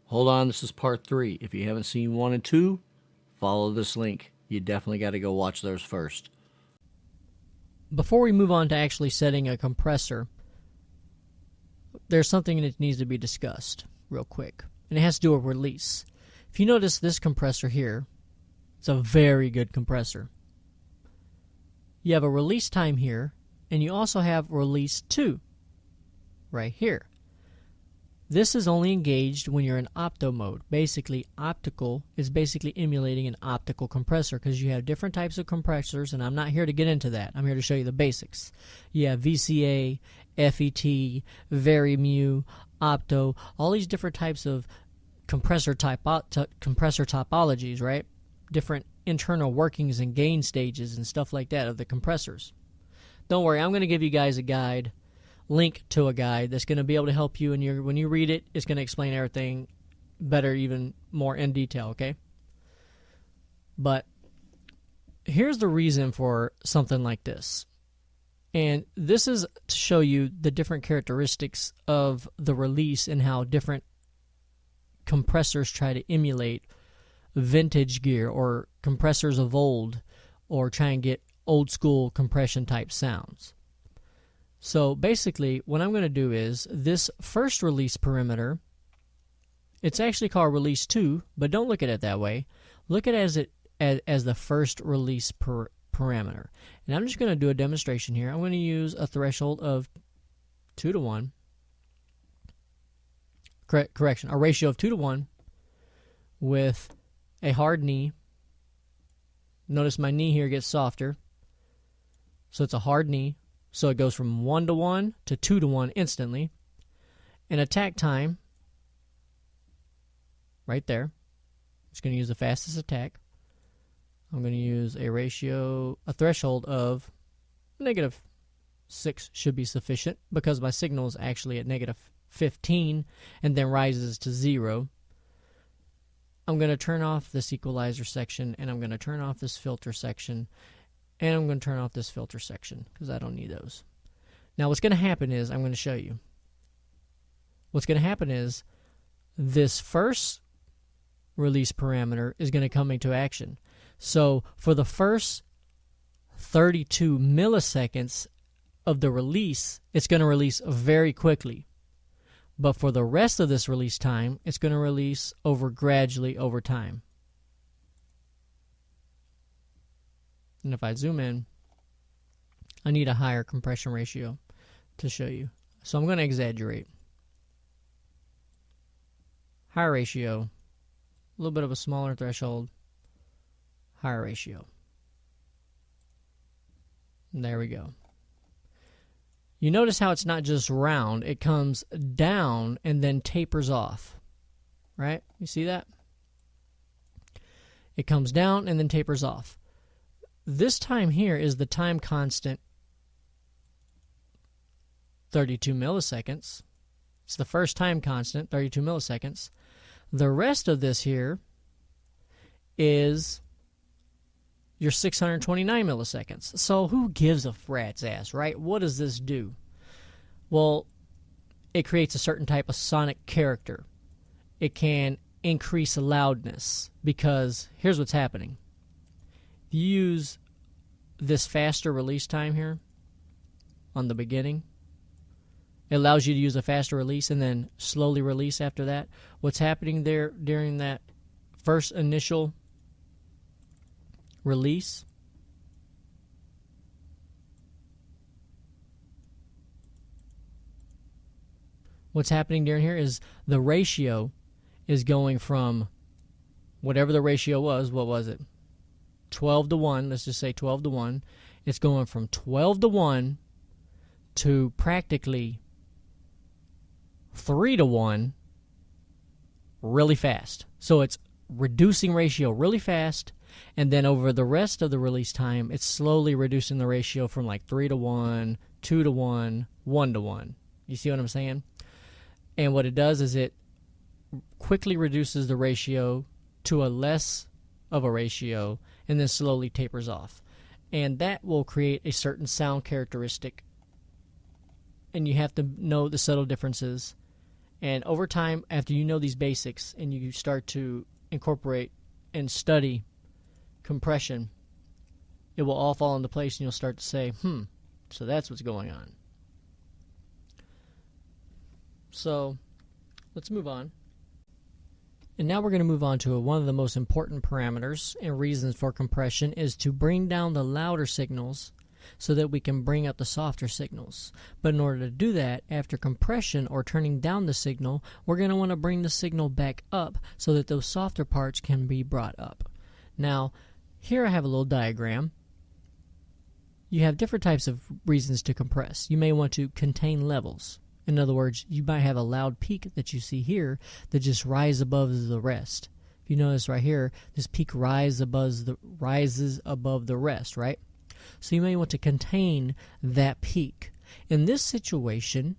Hold on, this is part 3. If you haven't seen 1 and 2, follow this link. You definitely got to go watch those first. Before we move on to actually setting a compressor, there's something that needs to be discussed real quick, and it has to do with release. If you notice this compressor here, it's a very good compressor. You have a release time here, and you also have release 2 right here. This is only engaged when you're in opto mode. Basically, optical is basically emulating an optical compressor because you have different types of compressors, and I'm not here to get into that. I'm here to show you the basics. You have VCA, FET, Varimu, opto, all these different types of compressor topologies, right? Different internal workings and gain stages and stuff like that of the compressors. Don't worry, I'm going to give you guys a guide, link to a guide that's going to be able to help you, and when you read it, it's going to explain everything better, even more in detail, okay? But here's the reason for something like this. And this is to show you the different characteristics of the release and how different compressors try to emulate vintage gear or compressors of old, or try and get old school compression type sounds. So basically what I'm going to do is this first release parameter, it's actually called release 2, but don't look at it that way. Look at it as the first release parameter. And I'm just going to do a demonstration here. I'm going to use a threshold of 2 to 1. Correction, a ratio of 2 to 1 with a hard knee. Notice my knee here gets softer. So it's a hard knee. So it goes from 1 to 1 to 2 to 1 instantly. And attack time, right there. I'm just going to use the fastest attack. I'm going to use a threshold of -6 should be sufficient because my signal is actually at -15 and then rises to 0. I'm going to turn off this equalizer section, and I'm going to turn off this filter section, and I'm going to turn off this filter section because I don't need those. Now what's going to happen is, I'm going to show you. What's going to happen is this first release parameter is going to come into action. So for the first 32 milliseconds of the release, it's going to release very quickly. But for the rest of this release time, it's going to release gradually over time. And if I zoom in, I need a higher compression ratio to show you. So I'm going to exaggerate. Higher ratio, a little bit of a smaller threshold, higher ratio. And there we go. You notice how it's not just round, it comes down and then tapers off. Right? You see that? It comes down and then tapers off. This time here is the time constant, 32 milliseconds. It's the first time constant, 32 milliseconds. The rest of this here is your 629 milliseconds. So who gives a rat's ass, right? What does this do? Well, it creates a certain type of sonic character. It can increase loudness because here's what's happening. You use this faster release time here on the beginning. It allows you to use a faster release and then slowly release after that. What's happening there during that first initial release? What's happening during here is the ratio is going from whatever the ratio was. What was it? 12 to 1. Let's just say 12 to 1. It's going from 12 to 1 to practically 3 to 1 really fast. So it's reducing ratio really fast, and then over the rest of the release time, it's slowly reducing the ratio from like 3 to 1, 2 to 1, 1 to 1. You see what I'm saying? And what it does is it quickly reduces the ratio to a less of a ratio and then slowly tapers off. And that will create a certain sound characteristic. And you have to know the subtle differences And over time, after you know these basics and you start to incorporate and study compression, it will all fall into place and you'll start to say, so that's what's going on. So let's move on. And now we're going to move on to one of the most important parameters and reasons for compression is to bring down the louder signals so that we can bring up the softer signals. But in order to do that, after compression or turning down the signal, we're going to want to bring the signal back up so that those softer parts can be brought up. Now, here I have a little diagram. You have different types of reasons to compress. You may want to contain levels. In other words, you might have a loud peak that you see here that just rises above the rest. If you notice right here, this peak rises above the rest, right? So you may want to contain that peak. In this situation,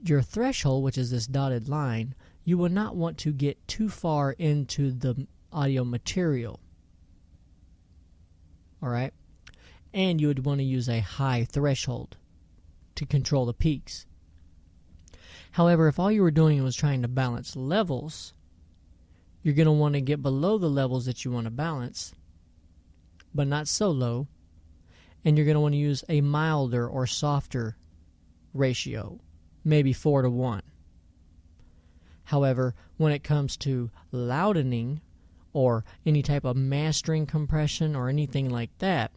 your threshold, which is this dotted line, you will not want to get too far into the audio material. All right? And you would want to use a high threshold to control the peaks. However, if all you were doing was trying to balance levels, you're going to want to get below the levels that you want to balance, but not so low, and you're going to want to use a milder or softer ratio, maybe 4:1. However, when it comes to loudening or any type of mastering compression or anything like that,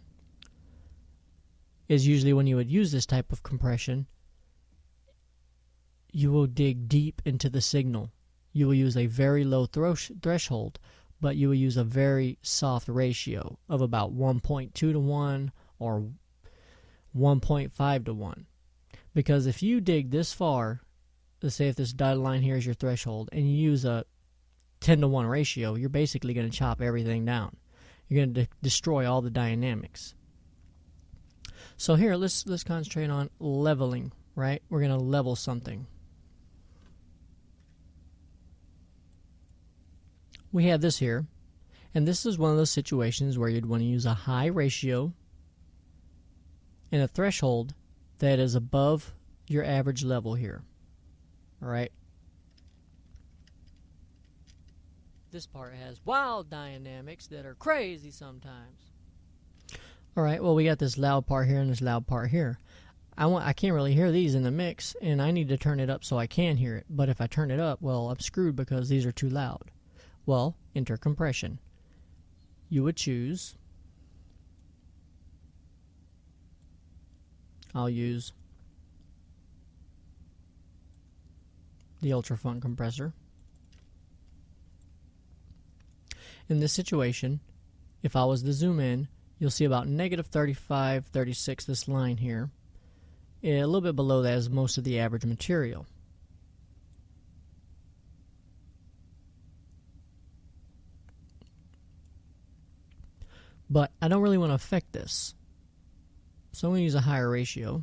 is usually when you would use this type of compression, you will dig deep into the signal. You will use a very low threshold, but you will use a very soft ratio of about 1.2:1 or 1.5:1. Because if you dig this far, let's say if this dotted line here is your threshold, and you use a 10:1 ratio, you're basically going to chop everything down. You're going to destroy all the dynamics. So here, let's concentrate on leveling, right? We're going to level something. We have this here, and this is one of those situations where you'd want to use a high ratio and a threshold that is above your average level here. All right? This part has wild dynamics that are crazy sometimes. All right, well, we got this loud part here and this loud part here. I can't really hear these in the mix, and I need to turn it up so I can hear it. But if I turn it up, well, I'm screwed because these are too loud. Well, enter compression. You would choose, I'll use the ultrafunk compressor. In this situation, if I was to zoom in, you'll see about negative 35, 36, this line here. A little bit below that is most of the average material. But I don't really want to affect this. So I'm going to use a higher ratio.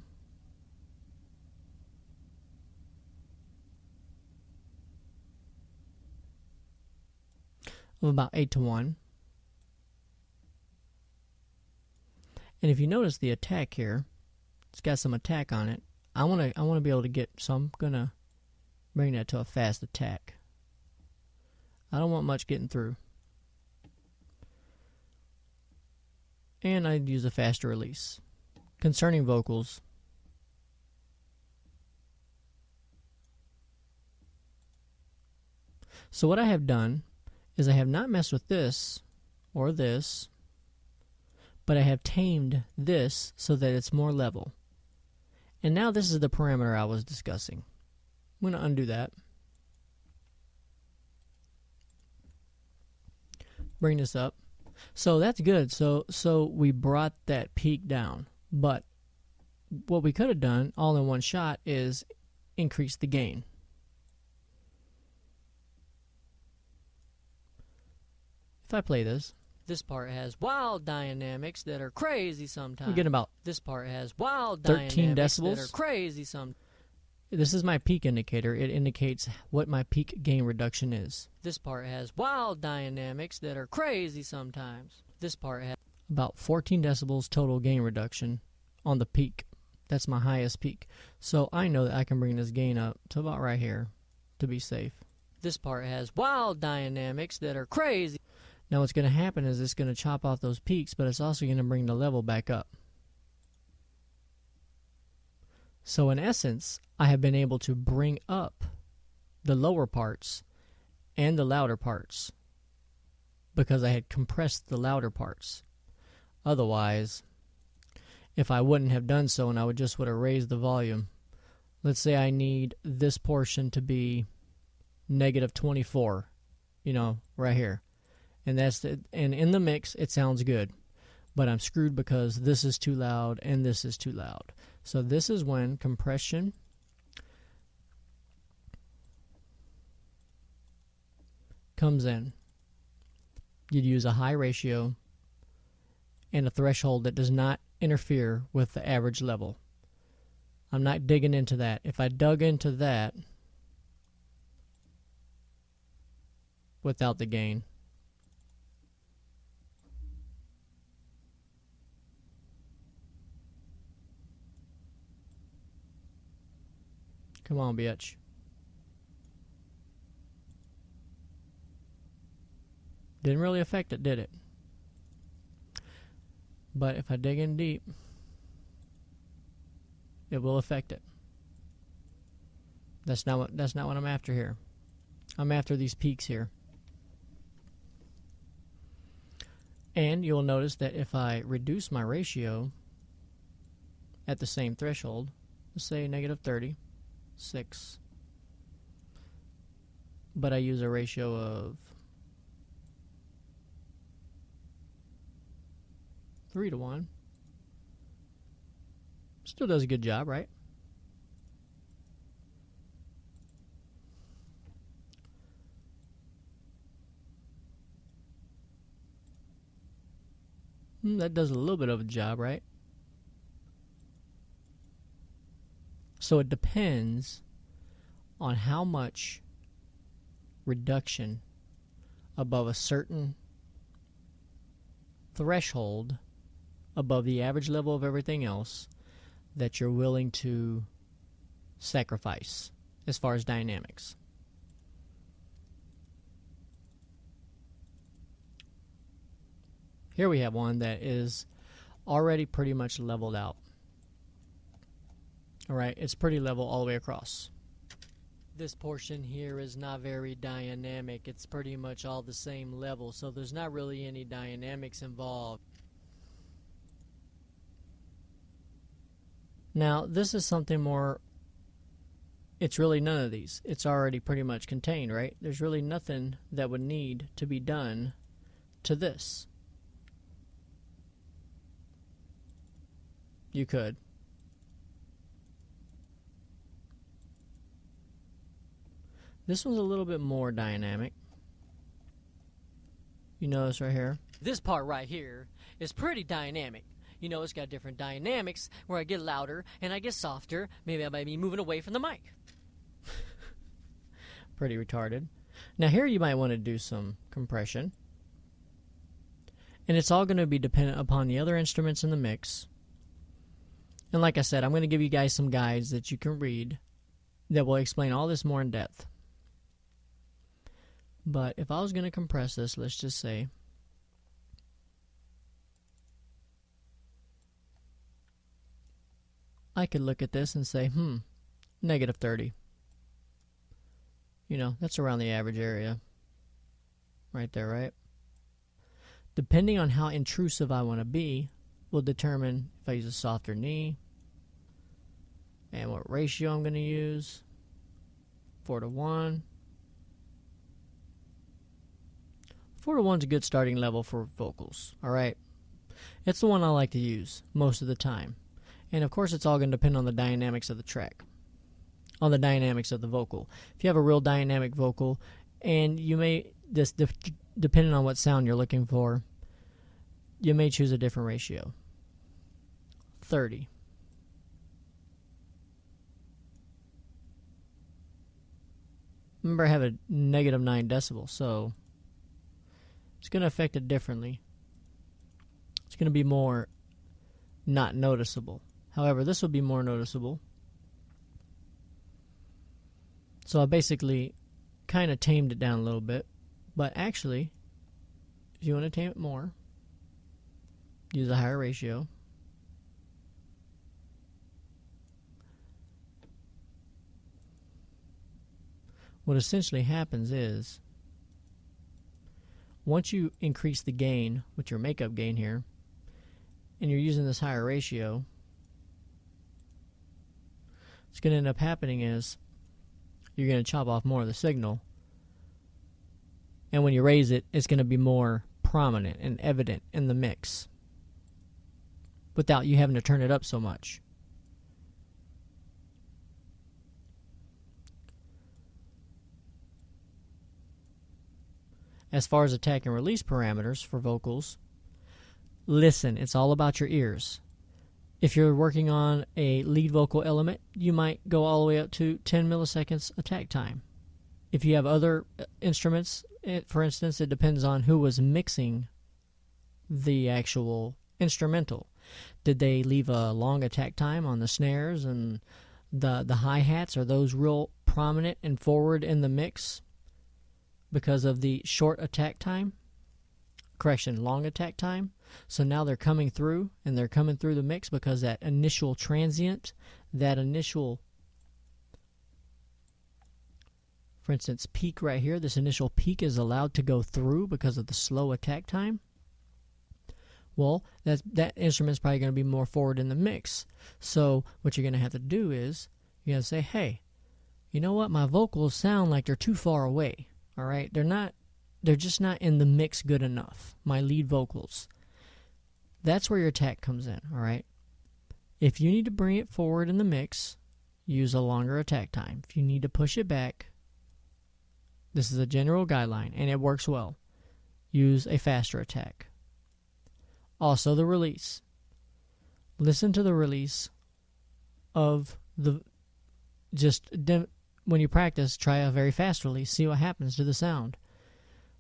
Of about 8:1. And if you notice the attack here, it's got some attack on it. I want to be able to get, so I'm going to bring that to a fast attack. I don't want much getting through. And I'd use a faster release. Concerning vocals, so what I have done is I have not messed with this or this, but I have tamed this so that it's more level. And now this is the parameter I was discussing. I'm going to undo that. Bring this up. So that's good. So we brought that peak down. But what we could have done all in one shot is increase the gain. If I play this, this part has wild dynamics that are crazy sometimes. We get about this part has wild 13 decibels that are crazy sometimes. This is my peak indicator. It indicates what my peak gain reduction is. This part has wild dynamics that are crazy sometimes. This part has about 14 decibels total gain reduction on the peak. That's my highest peak. So I know that I can bring this gain up to about right here to be safe. This part has wild dynamics that are crazy. Now what's going to happen is it's going to chop off those peaks, but it's also going to bring the level back up. So in essence, I have been able to bring up the lower parts and the louder parts because I had compressed the louder parts. Otherwise, if I wouldn't have done so and I would have raised the volume, let's say I need this portion to be negative 24, right here. And and in the mix it sounds good, but I'm screwed because this is too loud and this is too loud. So this is when compression comes in. You'd use a high ratio and a threshold that does not interfere with the average level. I'm not digging into that. If I dug into that without the gain, come on, bitch. Didn't really affect it, did it? But if I dig in deep, it will affect it. That's not what I'm after here. I'm after these peaks here. And you'll notice that if I reduce my ratio at the same threshold, let's say negative 36, but I use a ratio of 3:1, still does a good job, right? That does a little bit of a job, right? So it depends on how much reduction above a certain threshold above the average level of everything else that you're willing to sacrifice as far as dynamics. Here we have one that is already pretty much leveled out. Alright, it's pretty level all the way across. This portion here is not very dynamic. It's pretty much all the same level, so there's not really any dynamics involved. Now, this is something more, it's really none of these. It's already pretty much contained, right? There's really nothing that would need to be done to this. You could. This one's a little bit more dynamic. You notice right here? This part right here is pretty dynamic. It's got different dynamics where I get louder and I get softer. Maybe I might be moving away from the mic. Pretty retarded. Now here you might want to do some compression. And it's all going to be dependent upon the other instruments in the mix. And like I said, I'm going to give you guys some guides that you can read that will explain all this more in depth. But if I was going to compress this, let's just say I could look at this and say, negative 30. That's around the average area. Right there, right? Depending on how intrusive I want to be, will determine if I use a softer knee and what ratio I'm going to use. 4:1. 4:1 is a good starting level for vocals, alright? It's the one I like to use most of the time. And of course it's all going to depend on the dynamics of the track, on the dynamics of the vocal. If you have a real dynamic vocal, and you may, depending on what sound you're looking for, you may choose a different ratio. 30. Remember, I have a negative 9 decibels, so it's going to affect it differently. It's going to be more not noticeable. However, this will be more noticeable. So I basically kind of tamed it down a little bit. But actually, if you want to tame it more, use a higher ratio. What essentially happens is, once you increase the gain with your makeup gain here, and you're using this higher ratio, what's going to end up happening is you're going to chop off more of the signal, and when you raise it, it's going to be more prominent and evident in the mix without you having to turn it up so much. As far as attack and release parameters for vocals, listen, it's all about your ears. If you're working on a lead vocal element, you might go all the way up to 10 milliseconds attack time. If you have other instruments, for instance, it depends on who was mixing the actual instrumental. Did they leave a long attack time on the snares and the hi-hats? Are those real prominent and forward in the mix because of the short attack time? Correction, long attack time. So now they're coming through, and they're coming through the mix because that initial transient, that initial, for instance, peak right here, this initial peak is allowed to go through because of the slow attack time. Well, that instrument's probably going to be more forward in the mix. So what you're going to have to do is you're going to say, hey, you know what? My vocals sound like they're too far away. All right? They're just not in the mix good enough. My lead vocals. That's where your attack comes in. All right? If you need to bring it forward in the mix, use a longer attack time. If you need to push it back, this is a general guideline, and it works well. Use a faster attack. Also, the release. Listen to the release of the... when you practice, try a very fast release. See what happens to the sound.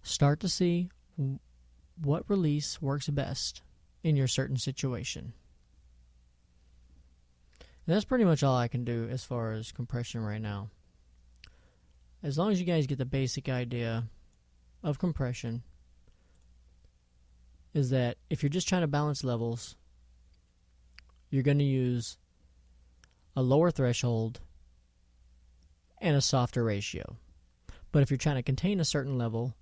Start to see what release works best in your certain situation. And that's pretty much all I can do as far as compression right now. As long as you guys get the basic idea of compression, is that if you're just trying to balance levels, you're going to use a lower threshold and a softer ratio. But if you're trying to contain a certain level,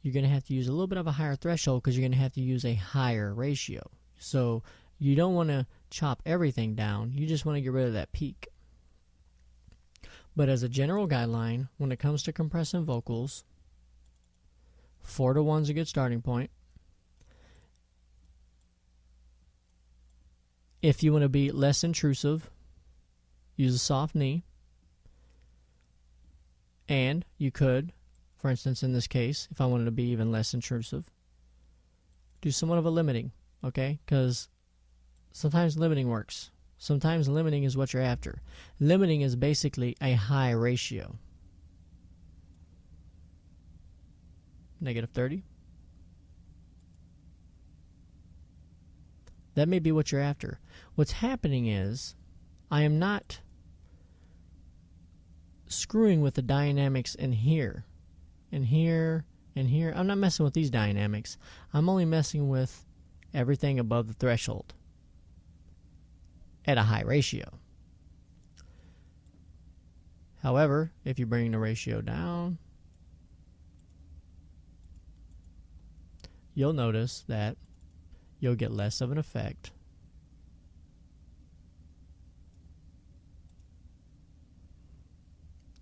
you're going to have to use a little bit of a higher threshold because you're going to have to use a higher ratio. So you don't want to chop everything down. You just want to get rid of that peak. But as a general guideline, when it comes to compressing vocals, 4-to-1 is a good starting point. If you want to be less intrusive, use a soft knee. And you could, for instance, in this case, if I wanted to be even less intrusive, do somewhat of a limiting, okay? Because sometimes limiting works. Sometimes limiting is what you're after. Limiting is basically a high ratio. -30. That may be what you're after. What's happening is I am not screwing with the dynamics in here and here and here. I'm not messing with these dynamics. I'm only messing with everything above the threshold at a high ratio. However, if you bring the ratio down, you'll notice that you'll get less of an effect.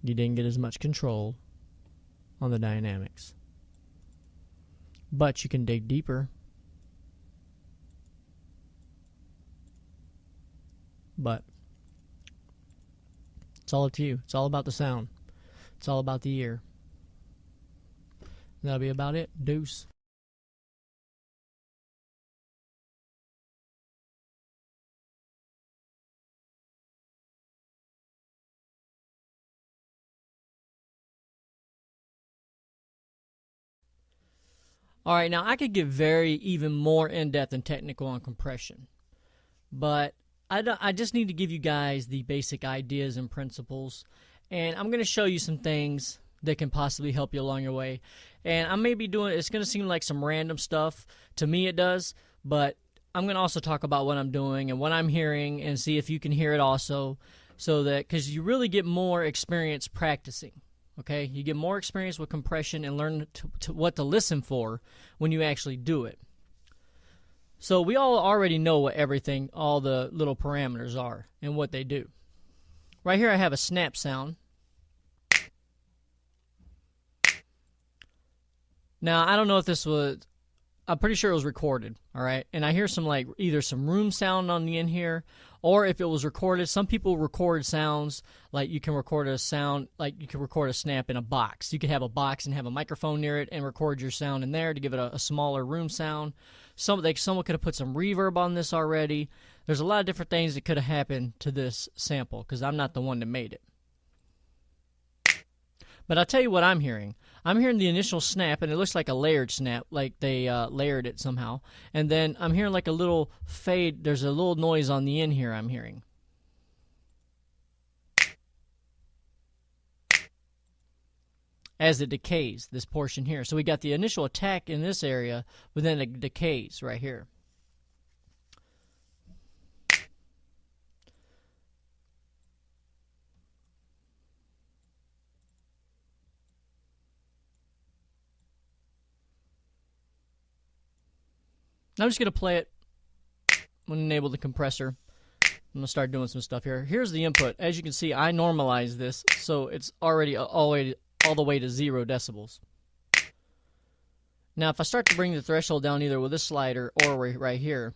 You didn't get as much control on the dynamics. But you can dig deeper. But it's all up to you. It's all about the sound. It's all about the ear. That'll be about it. Deuce. All right, now I could get very even more in-depth and technical on compression, but I just need to give you guys the basic ideas and principles, and I'm going to show you some things that can possibly help you along your way. And I may be doing, it's going to seem like some random stuff. To me it does, but I'm going to also talk about what I'm doing and what I'm hearing and see if you can hear it also, so that, because you really get more experience practicing. Okay, you get more experience with compression and learn to what to listen for when you actually do it. So we all already know what everything, all the little parameters are and what they do. Right here I have a snap sound. Now I don't know if this was, I'm pretty sure it was recorded, all right? And I hear some, like, either some room sound on the end here, or if it was recorded. Some people record sounds, like you can record a sound, like you can record a snap in a box. You could have a box and have a microphone near it and record your sound in there to give it a smaller room sound. Someone could have put some reverb on this already. There's a lot of different things that could have happened to this sample, because I'm not the one that made it. But I'll tell you what I'm hearing. I'm hearing the initial snap, and it looks like a layered snap, like they layered it somehow. And then I'm hearing like a little fade. There's a little noise on the end here I'm hearing. As it decays, this portion here. So we got the initial attack in this area, but then it decays right here. I'm just going to play it. I'm going to enable the compressor. I'm going to start doing some stuff here. Here's the input. As you can see, I normalized this, so it's already all the way to 0 decibels. Now, if I start to bring the threshold down either with this slider or right here,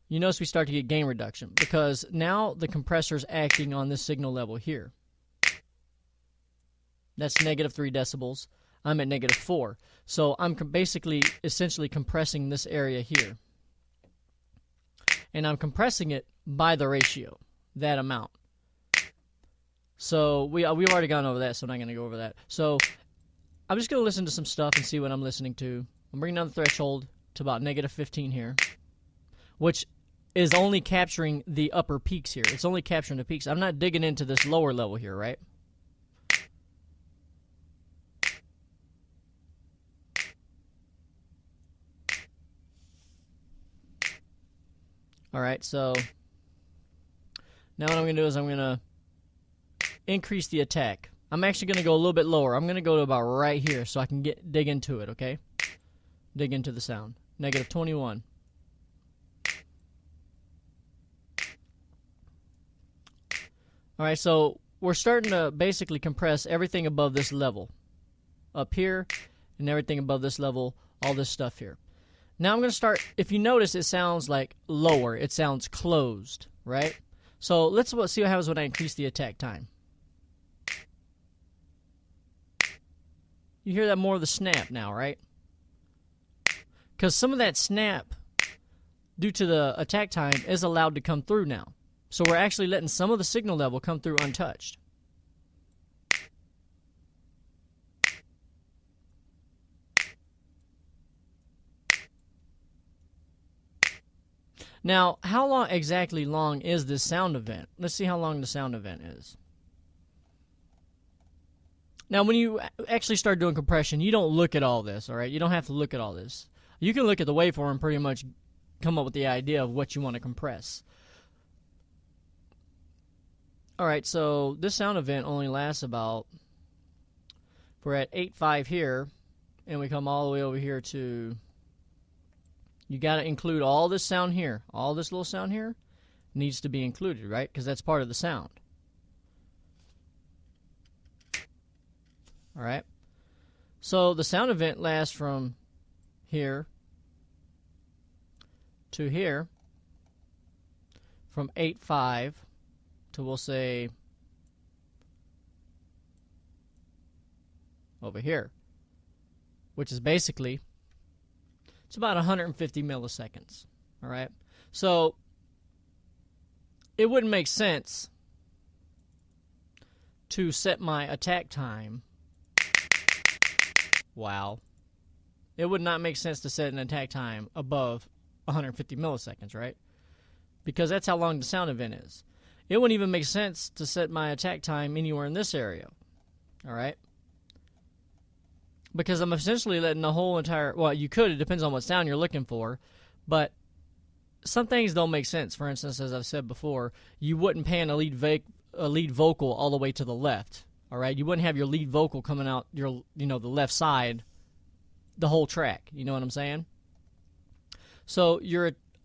you notice we start to get gain reduction, because now the compressor's acting on this signal level here. That's -3 decibels. I'm at -4. So I'm basically, essentially compressing this area here. And I'm compressing it by the ratio, that amount. So we've already gone over that, so I'm not going to go over that. So I'm just going to listen to some stuff and see what I'm listening to. I'm bringing down the threshold to about -15 here, which is only capturing the upper peaks here. It's only capturing the peaks. I'm not digging into this lower level here, right? All right, so now what I'm going to do is I'm going to increase the attack. I'm actually going to go a little bit lower. I'm going to go to about right here so I can dig into it, okay? Dig into the sound. -21. All right, so we're starting to basically compress everything above this level. Up here and everything above this level, all this stuff here. Now I'm going to start, if you notice, it sounds like lower. It sounds closed, right? So let's see what happens when I increase the attack time. You hear that more of the snap now, right? Because some of that snap, due to the attack time, is allowed to come through now. So we're actually letting some of the signal level come through untouched. Now, how long exactly long is this sound event? Let's see how long the sound event is. Now, when you actually start doing compression, you don't look at all this, all right? You don't have to look at all this. You can look at the waveform and pretty much come up with the idea of what you want to compress. All right, so this sound event only lasts about, if we're at 8.5 here, and we come all the way over here to, you got to include all this sound here. All this little sound here needs to be included, right? Because that's part of the sound. All right. So the sound event lasts from here to here, from 8.5 to, we'll say, over here, which is basically, it's about 150 milliseconds. All right. So it wouldn't make sense to set my attack time. Wow. It would not make sense to set an attack time above 150 milliseconds, right? because that's how long the sound event is. It wouldn't even make sense to set my attack time anywhere in this area. All right? Because I'm essentially letting the whole entire... Well, you could. It depends on what sound you're looking for. But some things don't make sense. For instance, as I've said before, you wouldn't pan a lead vocal all the way to the left. All right? You wouldn't have your lead vocal coming out the left side the whole track. You know what I'm saying? So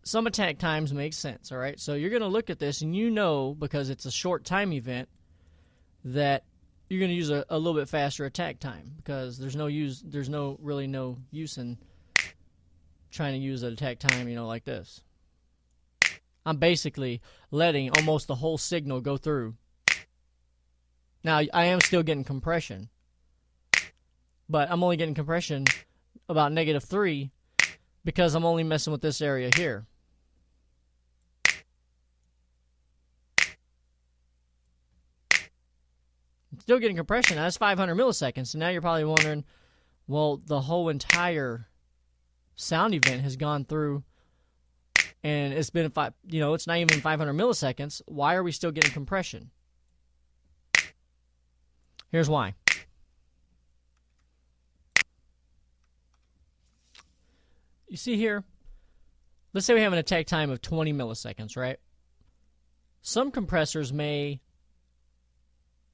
some attack times make sense. All right? So you're going to look at this, and you know, because it's a short time event, that you're going to use a little bit faster attack time, because there's no use in trying to use an attack time, like this. I'm basically letting almost the whole signal go through. Now, I am still getting compression, but I'm only getting compression about -3 because I'm only messing with this area here. Still getting compression. That's 500 milliseconds. So now you're probably wondering, well, the whole entire sound event has gone through, and it's been it's not even 500 milliseconds. Why are we still getting compression? Here's why. You see here, let's say we have an attack time of 20 milliseconds, right? Some compressors may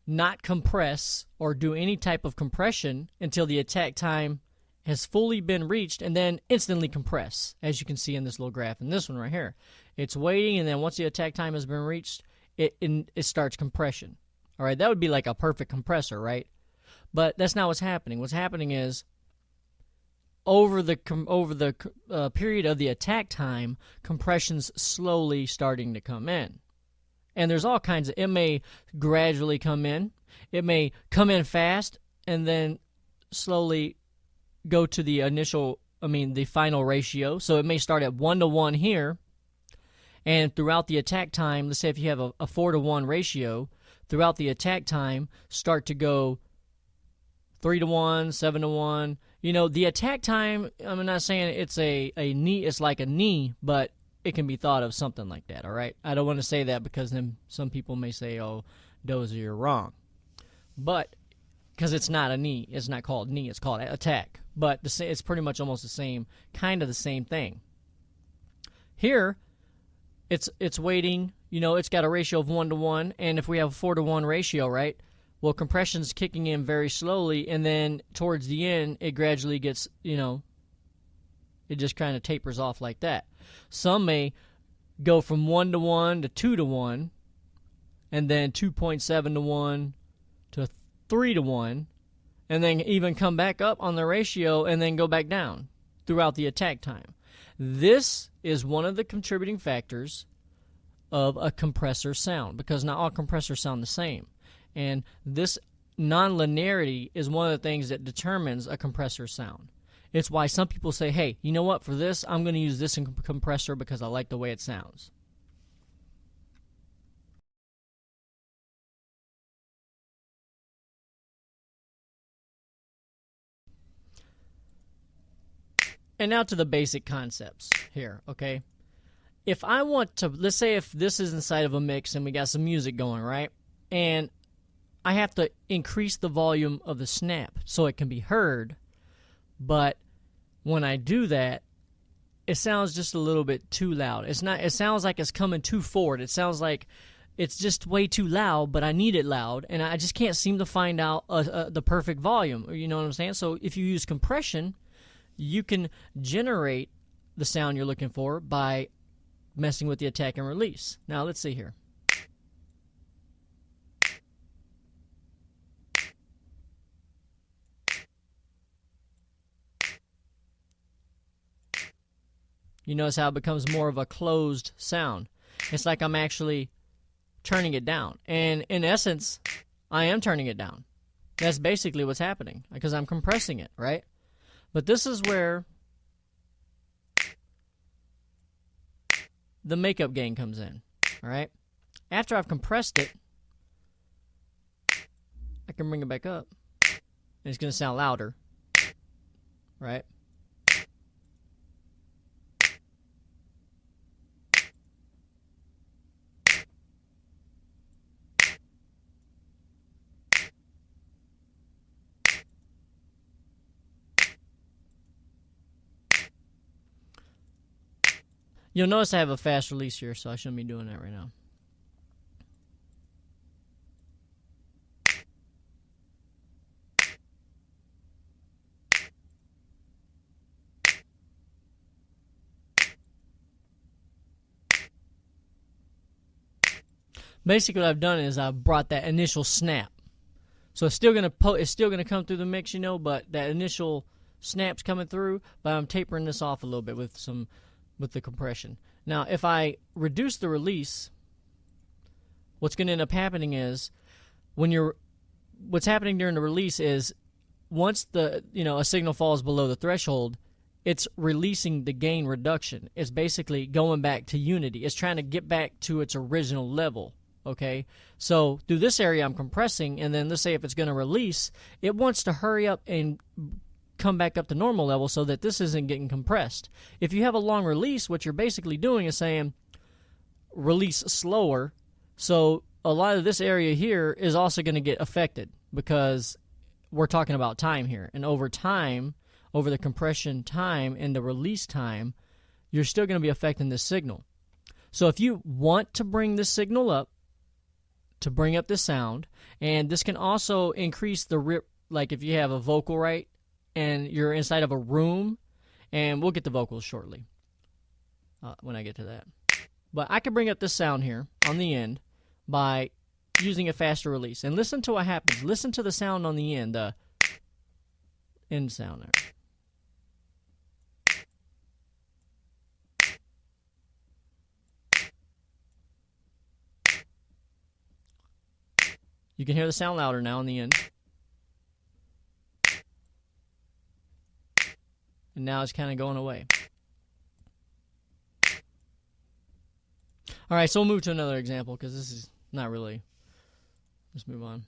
not compress or do any type of compression until the attack time has fully been reached, and then instantly compress, as you can see in this little graph. And this one right here, it's waiting, and then once the attack time has been reached, it starts compression. All right, that would be like a perfect compressor, right? But that's not what's happening. What's happening is over the period of the attack time, compression's slowly starting to come in. And there's all kinds of... It may gradually come in. It may come in fast and then slowly go to the the final ratio. So it may start at 1:1 here. And throughout the attack time, let's say if you have a 4:1 ratio, throughout the attack time, start to go 3:1, 7:1. The attack time, I'm not saying it's a knee, it's like a knee, but it can be thought of something like that, all right? I don't want to say that because then some people may say, oh, Dozy, you're wrong. But, because it's not a knee. It's not called knee. It's called attack. But it's pretty much almost the same, kind of the same thing. Here, it's waiting. It's got a ratio of 1:1. And if we have a 4:1 ratio, right? Well, compression's kicking in very slowly. And then towards the end, it gradually gets, it just kind of tapers off like that. Some may go from 1:1 to 2:1, and then 2.7:1 to 3:1, and then even come back up on the ratio and then go back down throughout the attack time. This is one of the contributing factors of a compressor sound, because not all compressors sound the same. And this nonlinearity is one of the things that determines a compressor sound. It's why some people say, hey, you know what, for this, I'm going to use this compressor because I like the way it sounds. And now to the basic concepts here, okay? If I want to, let's say if this is inside of a mix and we got some music going, right? And I have to increase the volume of the snap so it can be heard, but when I do that, it sounds just a little bit too loud. It sounds like it's coming too forward. It sounds like it's just way too loud, but I need it loud, and I just can't seem to find out the perfect volume. You know what I'm saying? So if you use compression, you can generate the sound you're looking for by messing with the attack and release. Now, let's see here. You notice how it becomes more of a closed sound. It's like I'm actually turning it down. And in essence, I am turning it down. That's basically what's happening, because I'm compressing it, right? But this is where the makeup gain comes in, all right? After I've compressed it, I can bring it back up, and it's going to sound louder, right? You'll notice I have a fast release here, so I shouldn't be doing that right now. Basically, what I've done is I've brought that initial snap. So it's still gonna come through the mix, but that initial snap's coming through. But I'm tapering this off a little bit with the compression. Now, if I reduce the release, what's going to end up happening is what's happening during the release is once a signal falls below the threshold, it's releasing the gain reduction. It's basically going back to unity. It's trying to get back to its original level. Okay, so through this area I'm compressing, and then let's say if it's going to release, it wants to hurry up and come back up to normal level so that this isn't getting compressed. If you have a long release, what you're basically doing is saying release slower, so a lot of this area here is also going to get affected because we're talking about time here. And over time, over the compression time and the release time, you're still going to be affecting this signal. So if you want to bring this signal up, to bring up the sound, and this can also increase the rip, like if you have a vocal, right, and you're inside of a room, and we'll get the vocals shortly when I get to that. But I can bring up this sound here on the end by using a faster release. And listen to what happens. Listen to the sound on the end, the end sound there. You can hear the sound louder now on the end. And now it's kind of going away. All right, so we'll move to another example because this is not really. Let's move on.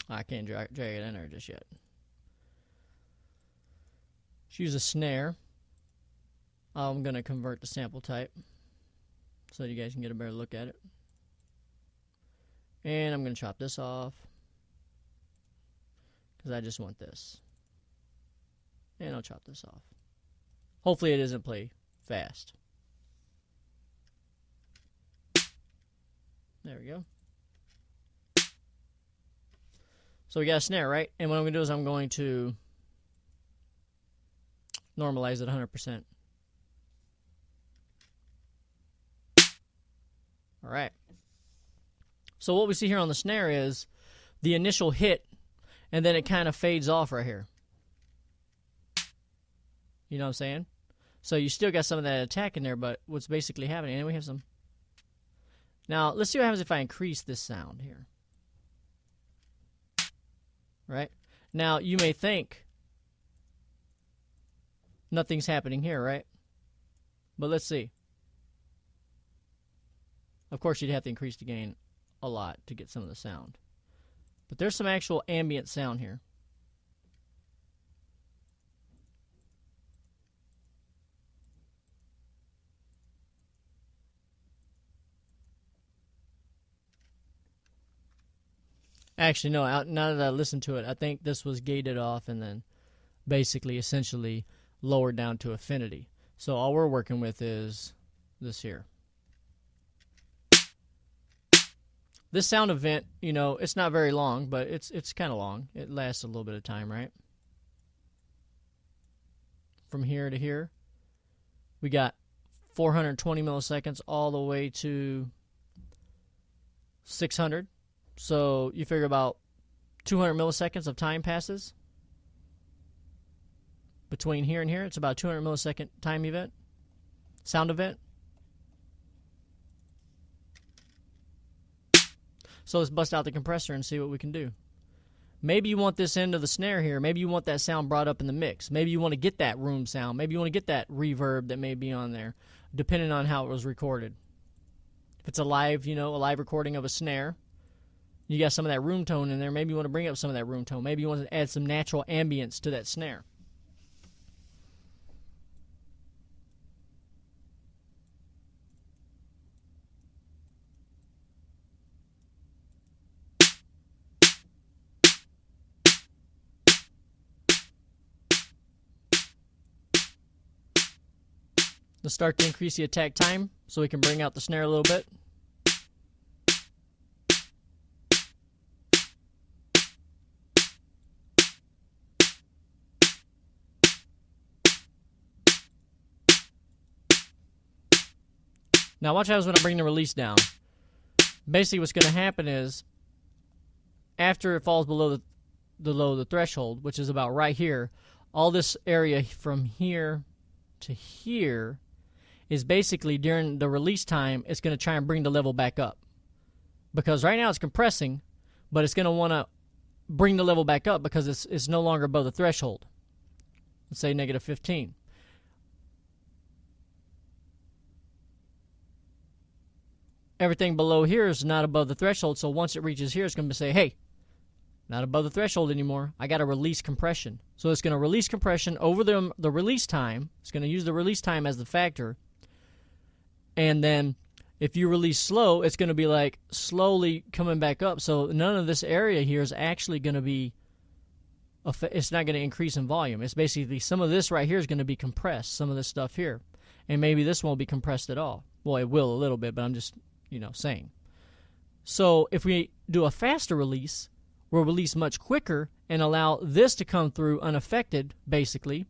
I can't drag it in there just yet. Let's use a snare. I'm going to convert the sample type so you guys can get a better look at it. And I'm going to chop this off because I just want this. And I'll chop this off. Hopefully it doesn't play fast. There we go. So we got a snare, right? And what I'm going to do is I'm going to normalize it 100%. All right. So what we see here on the snare is the initial hit, and then it kind of fades off right here. You know what I'm saying? So you still got some of that attack in there, but what's basically happening, and we have some. Now, let's see what happens if I increase this sound here. Right? Now, you may think nothing's happening here, right? But let's see. Of course, you'd have to increase the gain a lot to get some of the sound. But there's some actual ambient sound here. Actually, no, now that I listen to it, I think this was gated off and then basically, essentially, lowered down to affinity. So all we're working with is this here. This sound event, it's not very long, but it's kind of long. It lasts a little bit of time, right? From here to here, we got 420 milliseconds all the way to 600. So you figure about 200 milliseconds of time passes between here and here. It's about 200 millisecond time event, sound event. So let's bust out the compressor and see what we can do. Maybe you want this end of the snare here. Maybe you want that sound brought up in the mix. Maybe you want to get that room sound. Maybe you want to get that reverb that may be on there, depending on how it was recorded. If it's a live recording of a snare, you got some of that room tone in there. Maybe you want to bring up some of that room tone. Maybe you want to add some natural ambience to that snare. Let's start to increase the attack time so we can bring out the snare a little bit. Now watch what happens when I bring the release down. Basically what's going to happen is after it falls below the threshold, which is about right here, all this area from here to here is basically during the release time, it's going to try and bring the level back up. Because right now it's compressing, but it's going to want to bring the level back up because it's no longer above the threshold. Let's say negative 15. Everything below here is not above the threshold, so once it reaches here, it's going to say, hey, not above the threshold anymore. I got to release compression. So it's going to release compression over the release time. It's going to use the release time as the factor. And then if you release slow, it's going to be like slowly coming back up. So none of this area here is actually going to be, it's not going to increase in volume. It's basically some of this right here is going to be compressed, some of this stuff here. And maybe this won't be compressed at all. Well, it will a little bit, but I'm just, saying. So if we do a faster release, we'll release much quicker and allow this to come through unaffected, basically.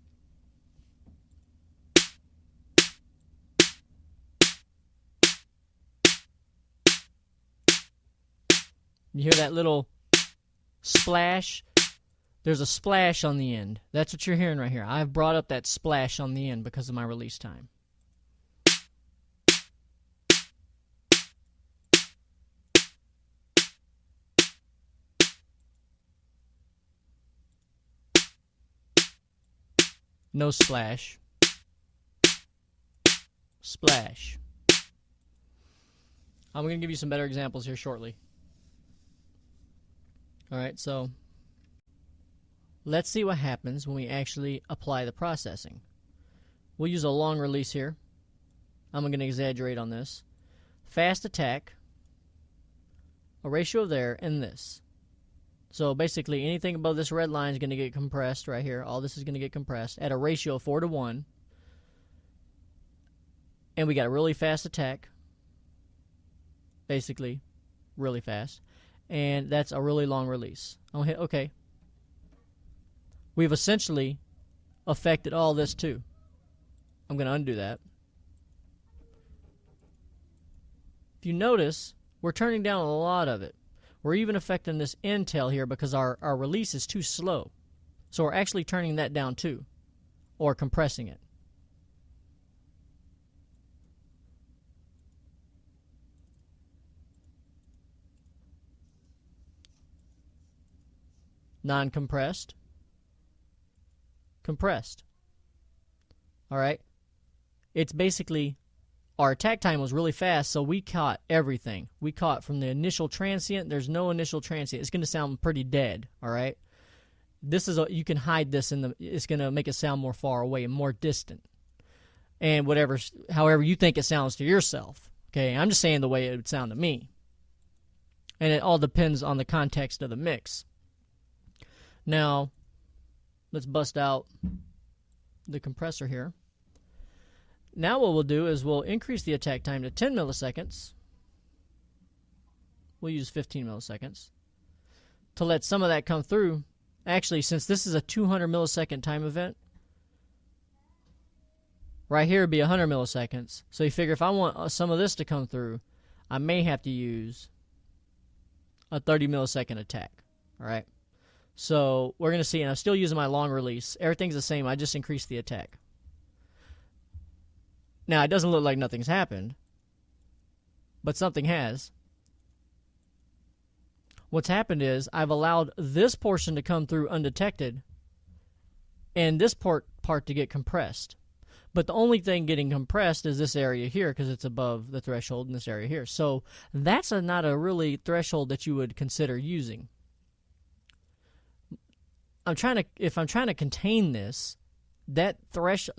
You hear that little splash? There's a splash on the end. That's what you're hearing right here. I've brought up that splash on the end because of my release time. No splash. Splash. I'm going to give you some better examples here shortly. Alright, so let's see what happens when we actually apply the processing. We'll use a long release here. I'm going to exaggerate on this. Fast attack, a ratio of there, and this. So basically anything above this red line is going to get compressed right here. All this is going to get compressed at a ratio of 4 to 1. And we got a really fast attack. Basically, really fast. And that's a really long release. I'll hit OK. We've essentially affected all this too. I'm going to undo that. If you notice, we're turning down a lot of it. We're even affecting this end tail here because our release is too slow. So we're actually turning that down too, or compressing it. Non-compressed. Compressed. Alright? It's basically, our attack time was really fast, so we caught everything. We caught from the initial transient. There's no initial transient. It's going to sound pretty dead, alright? This is you can hide this it's going to make it sound more far away and more distant. And however you think it sounds to yourself. Okay, I'm just saying the way it would sound to me. And it all depends on the context of the mix. Now, let's bust out the compressor here. Now what we'll do is we'll increase the attack time to 10 milliseconds. We'll use 15 milliseconds to let some of that come through. Actually, since this is a 200 millisecond time event, right here would be 100 milliseconds. So you figure if I want some of this to come through, I may have to use a 30 millisecond attack. All right. So we're going to see, and I'm still using my long release. Everything's the same. I just increased the attack. Now, it doesn't look like nothing's happened, but something has. What's happened is I've allowed this portion to come through undetected and this part to get compressed. But the only thing getting compressed is this area here because it's above the threshold in this area here. So that's not a really threshold that you would consider using. If I'm trying to contain this, that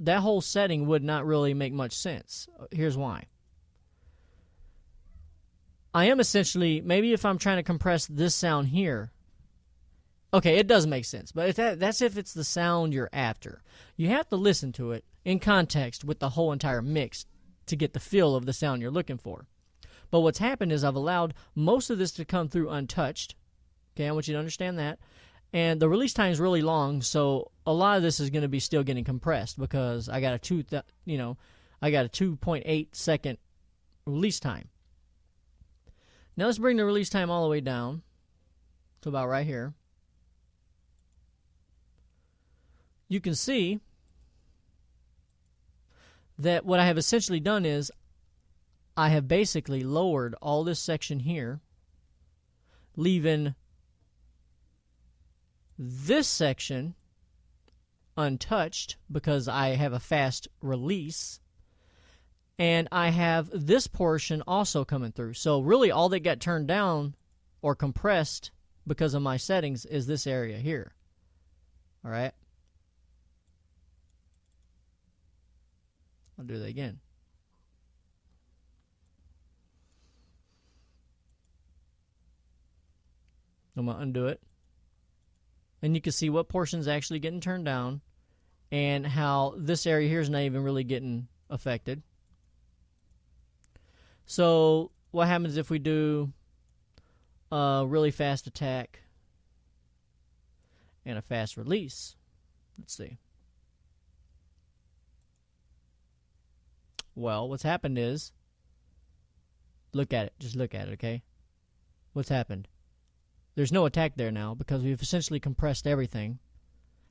whole setting would not really make much sense. Here's why. I am essentially, maybe if I'm trying to compress this sound here, Okay, it does make sense, but that's if it's the sound you're after. You have to listen to it in context with the whole entire mix to get the feel of the sound you're looking for. But what's happened is I've allowed most of this to come through untouched. Okay, I want you to understand that. And the release time is really long, so a lot of this is going to be still getting compressed because I got a 2.8 second release time. Now let's bring the release time all the way down to about right here. You can see that what I have essentially done is I have basically lowered all this section here, leaving this section untouched because I have a fast release, and I have this portion also coming through. So really all that got turned down or compressed because of my settings is this area here. All right? I'll do that again. I'm going to undo it. And you can see what portion's actually getting turned down and how this area here is not even really getting affected. So what happens if we do a really fast attack and a fast release? Let's see. Well, what's happened is, look at it. Just look at it, okay? What's happened? There's no attack there now because we've essentially compressed everything.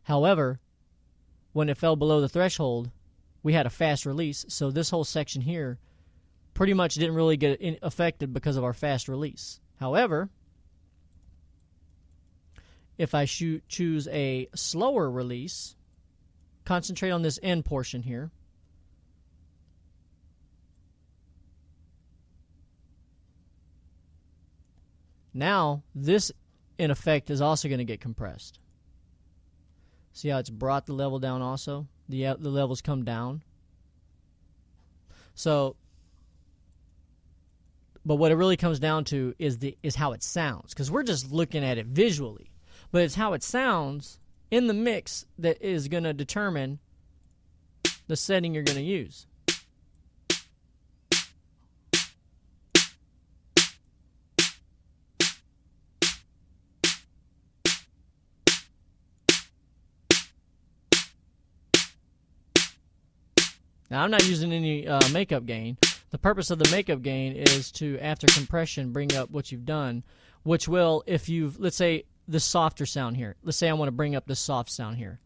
However, when it fell below the threshold, we had a fast release, so this whole section here pretty much didn't really get affected because of our fast release. However, if I choose a slower release, concentrate on this end portion here, now, this, in effect, is also going to get compressed. See how it's brought the level down also? The levels come down. So, but what it really comes down to is how it sounds. Because we're just looking at it visually. But it's how it sounds in the mix that is going to determine the setting you're going to use. Now, I'm not using any makeup gain. The purpose of the makeup gain is to, after compression, bring up what you've done, which will, if you've, let's say, the softer sound here. Let's say I want to bring up this soft sound here.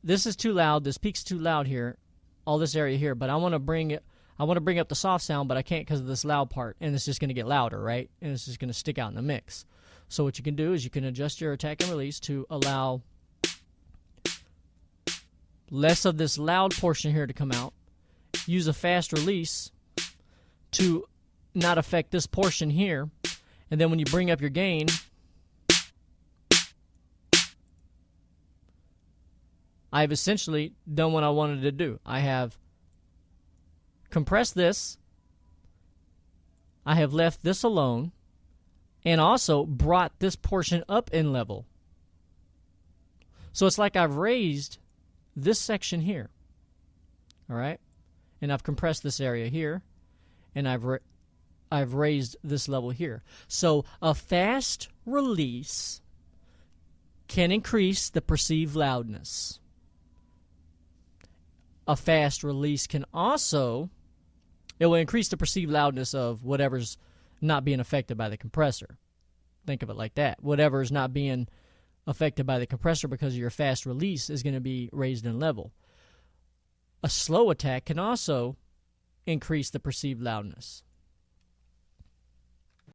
This is too loud. This peak's too loud here, all this area here. But I want to bring up the soft sound, but I can't because of this loud part, and it's just going to get louder, right? And it's just going to stick out in the mix. So what you can do is you can adjust your attack and release to allow less of this loud portion here to come out. Use a fast release to not affect this portion here. And then when you bring up your gain, I've essentially done what I wanted to do. I have compressed this. I have left this alone. And also brought this portion up in level. So it's like I've raised this section here. All right? And I've compressed this area here, and I've raised this level here. So a fast release can increase the perceived loudness. A fast release can also, it will increase the perceived loudness of whatever's not being affected by the compressor. Think of it like that. Whatever is not being affected by the compressor because of your fast release is going to be raised in level. A slow attack can also increase the perceived loudness.